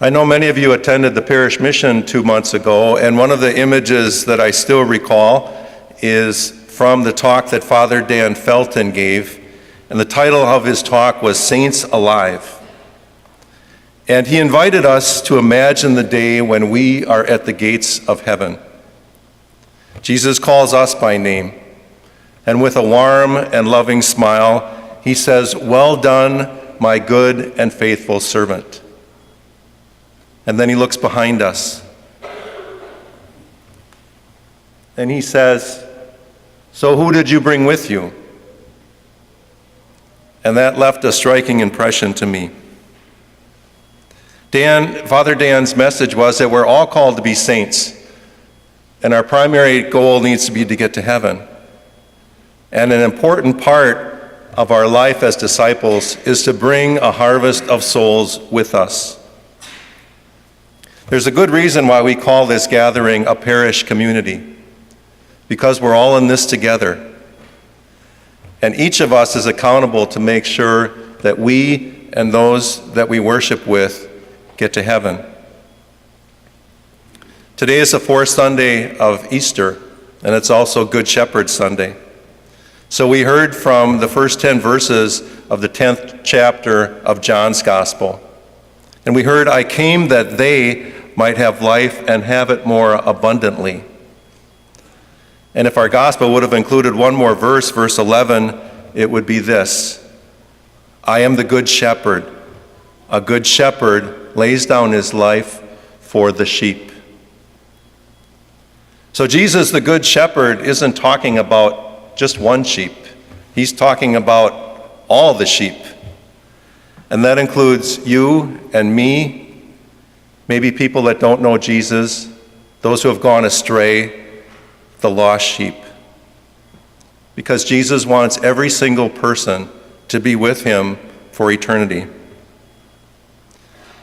I know many of you attended the parish mission 2 months ago, and one of the images that I still recall is from the talk that Father Dan Felton gave, and the title of his talk was Saints Alive. And he invited us to imagine the day when we are at the gates of heaven. Jesus calls us by name, and with a warm and loving smile, he says, "Well done, my good and faithful servant." And then he looks behind us, and he says, "So who did you bring with you?" And that left a striking impression to me. Father Dan's message was that we're all called to be saints, and our primary goal needs to be to get to heaven. And an important part of our life as disciples is to bring a harvest of souls with us. There's a good reason why we call this gathering a parish community, because we're all in this together. And each of us is accountable to make sure that we and those that we worship with get to heaven. Today is the fourth Sunday of Easter, and it's also Good Shepherd Sunday. So we heard from the first 10 verses of the 10th chapter of John's Gospel. And we heard, "I came that they might have life and have it more abundantly." And if our gospel would have included one more verse, verse 11, it would be this: "I am the good shepherd. A good shepherd lays down his life for the sheep." So Jesus, the good shepherd, isn't talking about just one sheep. He's talking about all the sheep. And that includes you and me, maybe people that don't know Jesus, those who have gone astray, the lost sheep. Because Jesus wants every single person to be with him for eternity.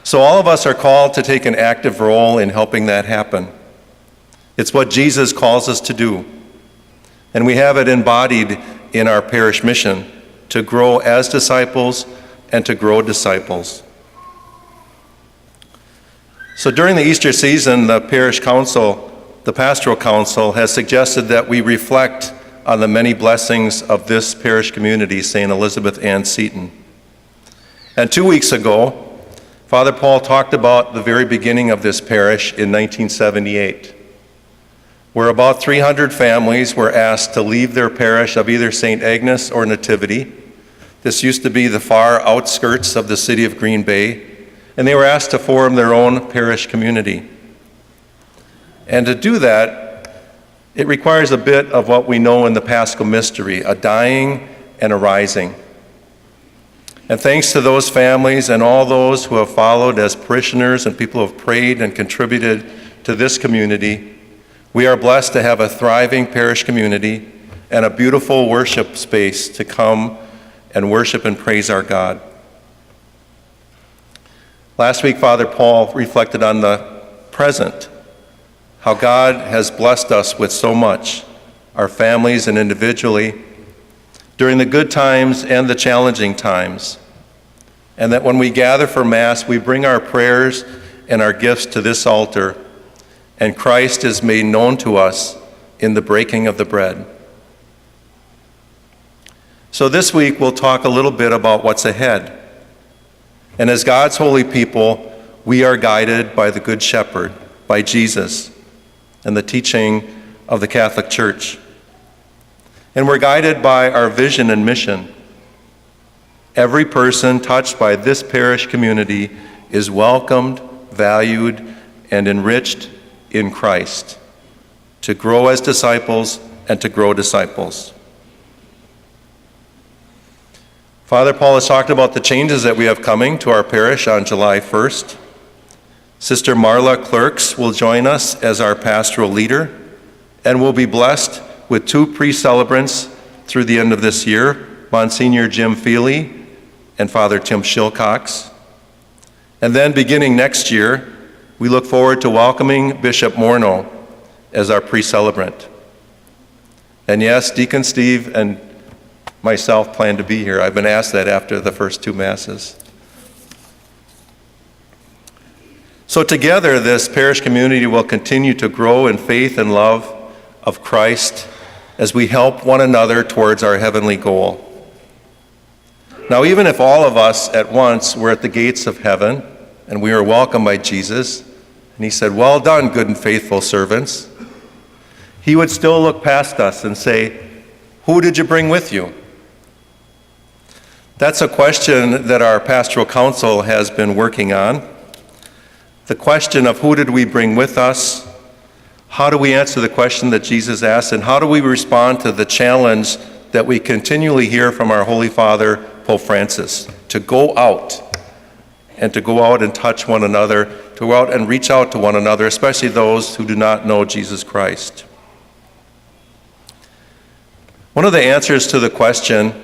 So all of us are called to take an active role in helping that happen. It's what Jesus calls us to do. And we have it embodied in our parish mission to grow as disciples and to grow disciples. So during the Easter season, the parish council, the pastoral council, has suggested that we reflect on the many blessings of this parish community, St. Elizabeth Ann Seton. And 2 weeks ago, Father Paul talked about the very beginning of this parish in 1978, where about 300 families were asked to leave their parish of either St. Agnes or Nativity. This used to be the far outskirts of the city of Green Bay, and they were asked to form their own parish community. And to do that, it requires a bit of what we know in the Paschal Mystery, a dying and a rising. And thanks to those families and all those who have followed as parishioners and people who have prayed and contributed to this community, we are blessed to have a thriving parish community and a beautiful worship space to come and worship and praise our God. Last week, Father Paul reflected on the present, how God has blessed us with so much, our families and individually, during the good times and the challenging times. And that when we gather for Mass, we bring our prayers and our gifts to this altar, and Christ is made known to us in the breaking of the bread. So this week, we'll talk a little bit about what's ahead. And as God's holy people, we are guided by the Good Shepherd, by Jesus, and the teaching of the Catholic Church. And we're guided by our vision and mission. Every person touched by this parish community is welcomed, valued, and enriched in Christ to grow as disciples and to grow disciples. Father Paul has talked about the changes that we have coming to our parish on July 1st. Sister Marla Clerks will join us as our pastoral leader, and we'll be blessed with 2 pre-celebrants through the end of this year, Monsignor Jim Feely and Father Tim Shilcox. And then beginning next year, we look forward to welcoming Bishop Morneau as our pre-celebrant. And yes, Deacon Steve and myself plan to be here. I've been asked that after the first 2 Masses. So together, this parish community will continue to grow in faith and love of Christ as we help one another towards our heavenly goal. Now, even if all of us at once were at the gates of heaven and we were welcomed by Jesus, and he said, "Well done, good and faithful servants," he would still look past us and say, "Who did you bring with you?" That's a question that our pastoral council has been working on. The question of who did we bring with us? How do we answer the question that Jesus asked? And how do we respond to the challenge that we continually hear from our Holy Father, Pope Francis, to go out and touch one another, to go out and reach out to one another, especially those who do not know Jesus Christ? One of the answers to the question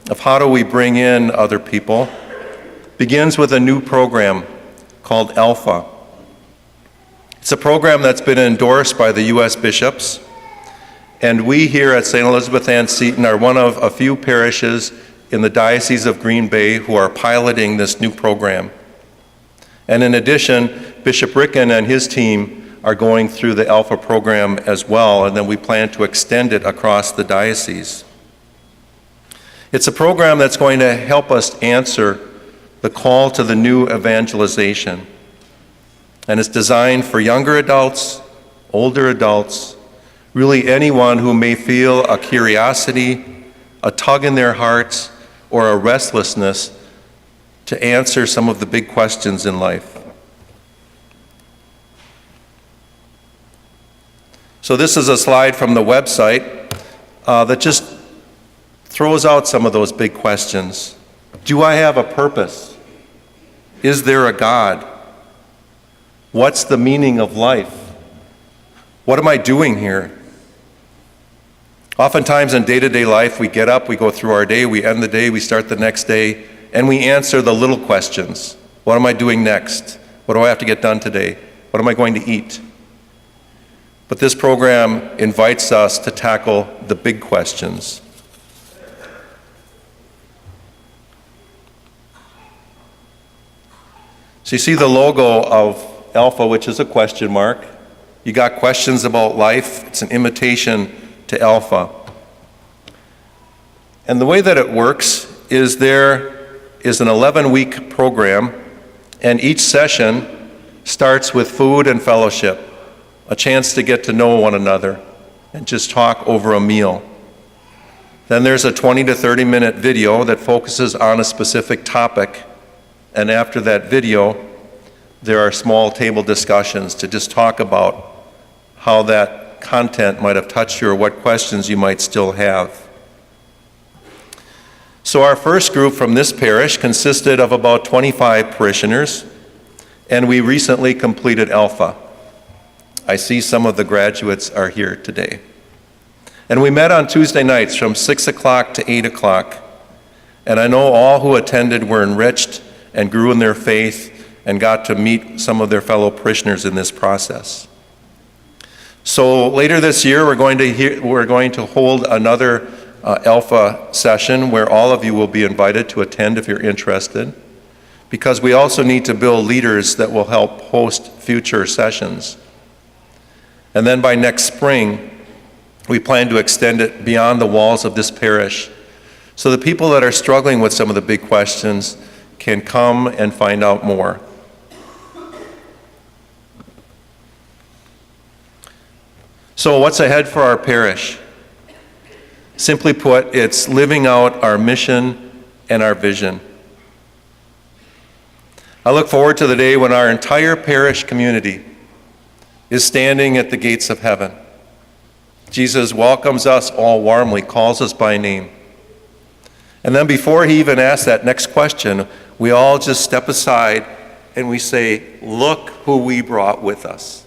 of how do we bring in other people begins with a new program called Alpha. It's a program that's been endorsed by the U.S. bishops, and we here at St. Elizabeth Ann Seton are one of a few parishes in the Diocese of Green Bay who are piloting this new program. And in addition, Bishop Ricken and his team are going through the Alpha program as well, and then we plan to extend it across the diocese. It's a program that's going to help us answer the call to the new evangelization. And it's designed for younger adults, older adults, really anyone who may feel a curiosity, a tug in their hearts, or a restlessness to answer some of the big questions in life. So this is a slide from the website that just throws out some of those big questions. Do I have a purpose? Is there a God? What's the meaning of life? What am I doing here? Oftentimes in day-to-day life, we get up, we go through our day, we end the day, we start the next day, and we answer the little questions. What am I doing next? What do I have to get done today? What am I going to eat? But this program invites us to tackle the big questions. So you see the logo of Alpha, which is a question mark. You got questions about life. It's an invitation to Alpha. And the way that it works is there is an 11-week program, and each session starts with food and fellowship, a chance to get to know one another and just talk over a meal. Then there's a 20 to 30-minute video that focuses on a specific topic, and after that video, there are small table discussions to just talk about how that content might have touched you or what questions you might still have. So our first group from this parish consisted of about 25 parishioners, and we recently completed Alpha. I see some of the graduates are here today. And we met on Tuesday nights from 6 o'clock to 8 o'clock, and I know all who attended were enriched and grew in their faith and got to meet some of their fellow parishioners in this process. So later this year, we're going to hold another Alpha session where all of you will be invited to attend if you're interested, because we also need to build leaders that will help host future sessions. And then by next spring, we plan to extend it beyond the walls of this parish, so the people that are struggling with some of the big questions can come and find out more. So what's ahead for our parish? Simply put, it's living out our mission and our vision. I look forward to the day when our entire parish community is standing at the gates of heaven. Jesus welcomes us all warmly, calls us by name. And then before he even asks that next question, we all just step aside and we say, "Look who we brought with us."